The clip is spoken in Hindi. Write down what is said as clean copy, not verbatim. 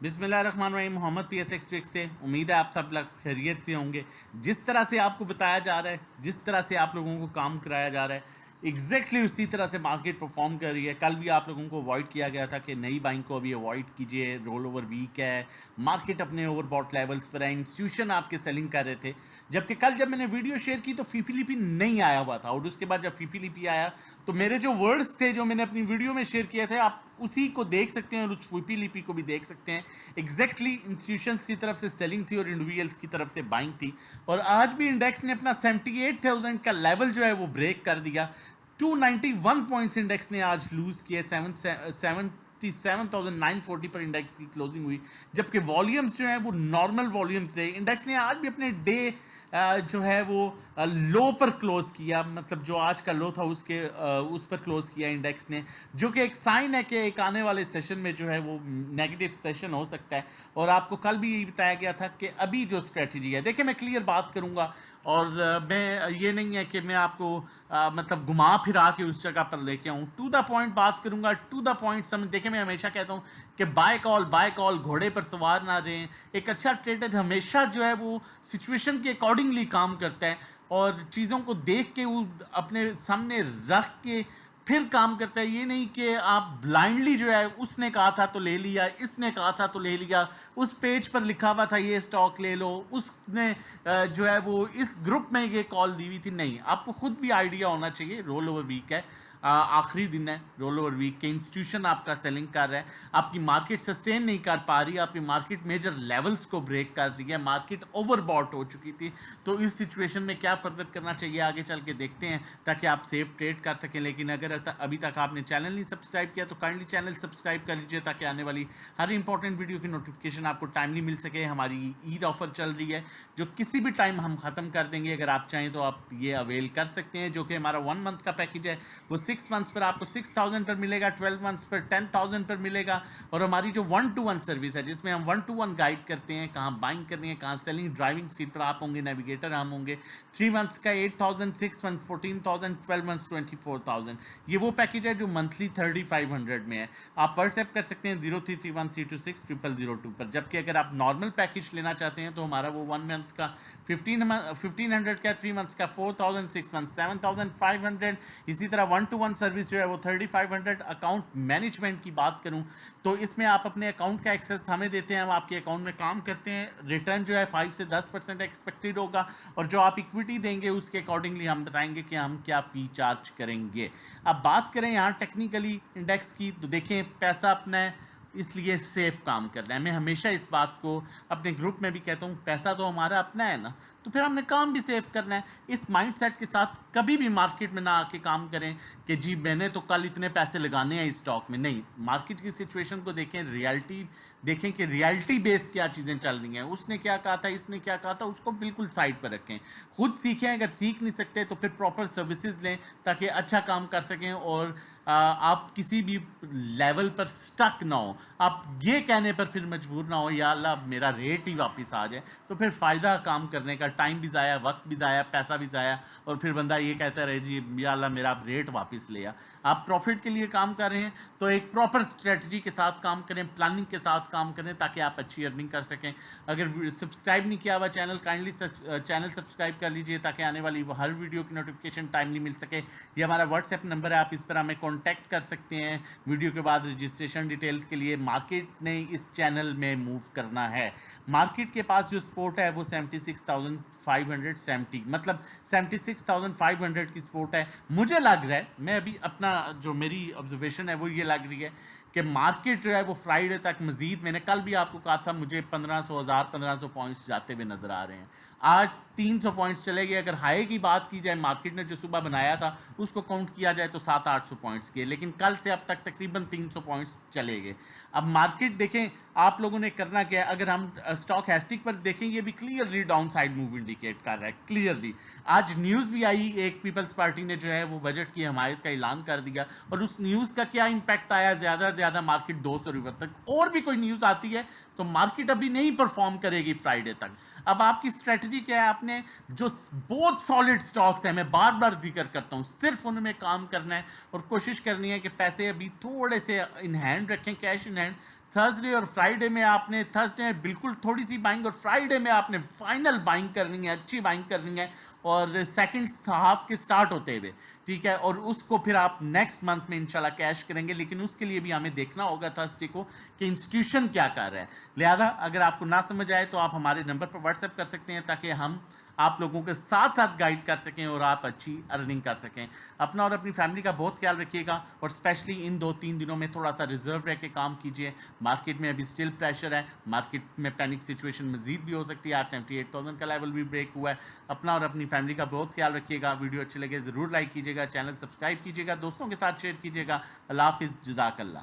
बिस्मिल्लाहिर्रहमानिर्रहीम। मोहम्मद PSX ट्रिक से उम्मीद है आप सब लोग खैरियत से होंगे। जिस तरह से आपको बताया जा रहा है, जिस तरह से आप लोगों को काम कराया जा रहा है, एग्जैक्टली उसी तरह से मार्केट परफॉर्म कर रही है। कल भी आप लोगों को अवॉइड किया गया था कि नई बाइंग को अभी अवॉइड कीजिए, रोल ओवर वीक है, मार्केट अपने ओवरबॉट लेवल्स पर है, इंस्टीट्यूशन आपके सेलिंग कर रहे थे। जबकि कल जब मैंने वीडियो शेयर की तो फीपीलीपी नहीं आया हुआ था, और उसके बाद जब फीपीलीपी आया तो मेरे जो वर्ड्स थे जो मैंने अपनी वीडियो में शेयर किए थे, आप उसी को देख सकते हैं और उस फीपीलीपी को भी देख सकते हैं। एग्जैक्टली इंस्टीट्यूशंस की तरफ से सेलिंग थी और इंडिविजुअल्स की तरफ से बाइंग थी। और आज भी इंडेक्स ने अपना 78,000 का लेवल जो है वो ब्रेक कर दिया। 291 पॉइंट्स इंडेक्स ने आज लूज किए। 77,940 पर इंडेक्स की क्लोजिंग हुई, जबकि वॉल्यूम्स जो है वो नॉर्मल वॉल्यूम्स थे। इंडेक्स ने आज भी अपने डे जो है वो लो पर क्लोज किया, मतलब जो आज का लो था उसके उस पर क्लोज किया इंडेक्स ने, जो कि एक साइन है कि एक आने वाले सेशन में जो है वो नेगेटिव सेशन हो सकता है। और आपको कल भी यही बताया गया था कि अभी जो स्ट्रेटजी है, देखिए मैं क्लियर बात करूंगा, और मैं ये नहीं है कि मैं आपको मतलब घुमा फिरा के उस जगह पर लेके आऊँ, टू द पॉइंट बात करूंगा, टू द पॉइंट समझ। देखिए मैं हमेशा कहता हूँ कि बाय कॉल घोड़े पर सवार ना रहें। एक अच्छा ट्रेडर हमेशा जो है वो सिचुएशन के अकॉर्डिंगली काम करता है और चीज़ों को देख के वो अपने सामने रख के फिर काम करता है। ये नहीं कि आप ब्लाइंडली जो है उसने कहा था तो ले लिया, इसने कहा था तो ले लिया, उस पेज पर लिखा हुआ था ये स्टॉक ले लो, उसने जो है वो इस ग्रुप में ये कॉल दी हुई थी। नहीं, आपको खुद भी आइडिया होना चाहिए। रोल ओवर वीक है, आखिरी दिन है रोल ओवर वीक के, इंस्टीट्यूशन आपका सेलिंग कर रहा है, आपकी मार्केट सस्टेन नहीं कर पा रही, आपकी मार्केट मेजर लेवल्स को ब्रेक कर रही है, मार्केट ओवरबॉट हो चुकी थी। तो इस सिचुएशन में क्या फर्दर करना चाहिए आगे चल के देखते हैं, ताकि आप सेफ ट्रेड कर सकें। लेकिन अगर अभी तक आपने चैनल नहीं सब्सक्राइब किया तो काइंडली चैनल सब्सक्राइब कर लीजिए, ताकि आने वाली हर इंपॉर्टेंट वीडियो की नोटिफिकेशन आपको टाइमली मिल सके। हमारी ईद ऑफर चल रही है जो किसी भी टाइम हम ख़त्म कर देंगे। अगर आप चाहें तो आप ये अवेल कर सकते हैं, जो कि हमारा 1 मंथ का पैकेज है। वो 6 मंथ्स पर आपको 6,000 पर मिलेगा, 12 मंथ्स पर 10,000 पर मिलेगा। और हमारी जो 1-to-1 सर्विस है, जिसमें हम 1-to-1 गाइड करते हैं, कहाँ बाइंग करनी है, कहाँ सेलिंग, ड्राइविंग सीट पर आप होंगे, नेविगेटर हम होंगे। 3 मंथ्स का 8,000, 6 मंथ 14,000, 12 मंथ्स 24,000। ये वो पैकेज है जो मंथली 3,500 में है। आप व्हाट्सएप कर सकते हैं 0331326002 पर। जबकि अगर आप नॉर्मल पैकेज लेना चाहते हैं तो हमारा वो 1 मंथ का 1500 का, 3 मंथ्स का 4,000, 6 मंथ 7,500। इसी तरह 1-to-1 सर्विस जो है वो 3,500। अकाउंट मैनेजमेंट की बात करूं तो इसमें आप अपने अकाउंट का एक्सेस हमें देते हैं, हम आपके अकाउंट में काम करते हैं। रिटर्न जो है 5 से 10% एक्सपेक्टेड होगा, और जो आप इक्विटी देंगे उसके अकॉर्डिंगली हम बताएंगे कि हम क्या फी चार्ज करेंगे। अब बात करें यहाँ टेक्निकली इंडेक्स की, तो देखें पैसा अपना है, इसलिए सेफ काम करना है। मैं हमेशा इस बात को अपने ग्रुप में भी कहता हूँ, पैसा तो हमारा अपना है ना, तो फिर हमने काम भी सेफ करना है। इस माइंडसेट के साथ कभी भी मार्केट में ना आके काम करें कि जी मैंने तो कल इतने पैसे लगाने हैं इस स्टॉक में। नहीं, मार्केट की सिचुएशन को देखें, रियलिटी देखें कि रियलिटी बेस्ड क्या चीज़ें चल रही हैं। उसने क्या कहा था, इसने क्या कहा था, उसको बिल्कुल साइड पर रखें, खुद सीखें। अगर सीख नहीं सकते तो फिर प्रॉपर सर्विसेज लें ताकि अच्छा काम कर सकें और आप किसी भी लेवल पर स्टक ना हो। आप ये कहने पर फिर मजबूर ना हो या अल्लाह मेरा रेट ही वापस आ जाए, तो फिर फ़ायदा काम करने का, टाइम भी ज़ाया, वक्त भी ज़ाया, पैसा भी ज़ाया, और फिर बंदा ये कहता रहे जी या अल्लाह मेरा रेट वापस ले आ। आप प्रॉफिट के लिए काम कर रहे हैं तो एक प्रॉपर स्ट्रेटजी के साथ काम करें, प्लानिंग के साथ काम करें, ताकि आप अच्छी अर्निंग कर सकें। अगर सब्सक्राइब नहीं किया हुआ चैनल, काइंडली चैनल सब्सक्राइब कर लीजिए ताकि आने वाली हर वीडियो की नोटिफिकेशन टाइमली मिल सके। ये हमारा व्हाट्सएप नंबर है, आप इस पर हमें कांटेक्ट कर सकते हैं वीडियो के बाद रजिस्ट्रेशन डिटेल्स के लिए। मार्केट ने इस चैनल में मूव करना है। मार्केट के पास जो सपोर्ट है वो 76,570, मतलब 76,500 की सपोर्ट है। मुझे लग रहा है, मैं अभी अपना जो मेरी ऑब्जर्वेशन है वो ये लग रही है कि मार्केट जो है वो फ्राइडे तक मजीद, मैंने कल भी आपको कहा था मुझे 1500 पॉइंट्स जाते हुए नजर आ रहे हैं। आज 300 पॉइंट्स चले गए। अगर हाई की बात की जाए, मार्केट ने जो सुबह बनाया था उसको काउंट किया जाए तो 700-800 पॉइंट्स के, लेकिन कल से अब तक तकरीबन 300 पॉइंट्स चले गए। अब मार्केट देखें आप लोगों ने करना क्या है। अगर हम स्टॉक हैस्टिक पर देखें, ये भी clearly down side move indicate कर रहा है क्लियरली। आज न्यूज़ भी आई, एक पीपल्स पार्टी ने जो है वो बजट की हमायत का ऐलान कर दिया, और उस न्यूज़ का क्या इम्पैक्ट आया, ज़्यादा से ज़्यादा मार्केट 200 रिवर तक। और भी कोई न्यूज़ आती है तो मार्केट अभी नहीं परफॉर्म करेगी फ्राइडे तक। अब आपकी स्ट्रेटजी क्या है, आपने जो बहुत सॉलिड स्टॉक्स हैं, मैं बार बार जिक्र करता हूं, सिर्फ उनमें काम करना है और कोशिश करनी है कि पैसे अभी थोड़े से इन हैंड रखें, कैश इन हैंड, थर्सडे और फ्राइडे में आपने, थर्सडे में बिल्कुल थोड़ी सी बाइंग और फ्राइडे में आपने फाइनल बाइंग करनी है, अच्छी बाइंग करनी है और सेकंड हाफ के स्टार्ट होते हुए, ठीक है, और उसको फिर आप नेक्स्ट मंथ में इंशाल्लाह कैश करेंगे। लेकिन उसके लिए भी हमें देखना होगा थर्सडे को कि इंस्टीट्यूशन क्या कर रहा है। लिहाजा अगर आपको ना समझ आए तो आप हमारे नंबर पर व्हाट्सएप कर सकते हैं ताकि हम आप लोगों के साथ साथ गाइड कर सकें और आप अच्छी अर्निंग कर सकें। अपना और अपनी फैमिली का बहुत ख्याल रखिएगा और स्पेशली इन 2-3 दिनों में थोड़ा सा रिजर्व रह के काम कीजिए। मार्केट में अभी स्टिल प्रेशर है, मार्केट में पैनिक सिचुएशन मजीद भी हो सकती है। आज 78,000 का लेवल भी ब्रेक हुआ है। अपना और अपनी फैमिली का बहुत ख्याल रखिएगा। वीडियो अच्छी लगे ज़रूर लाइक कीजिएगा, चैनल सब्सक्राइब कीजिएगा, दोस्तों के साथ शेयर कीजिएगा। अल्लाह हाफिज़, जज़ाकल्लाह।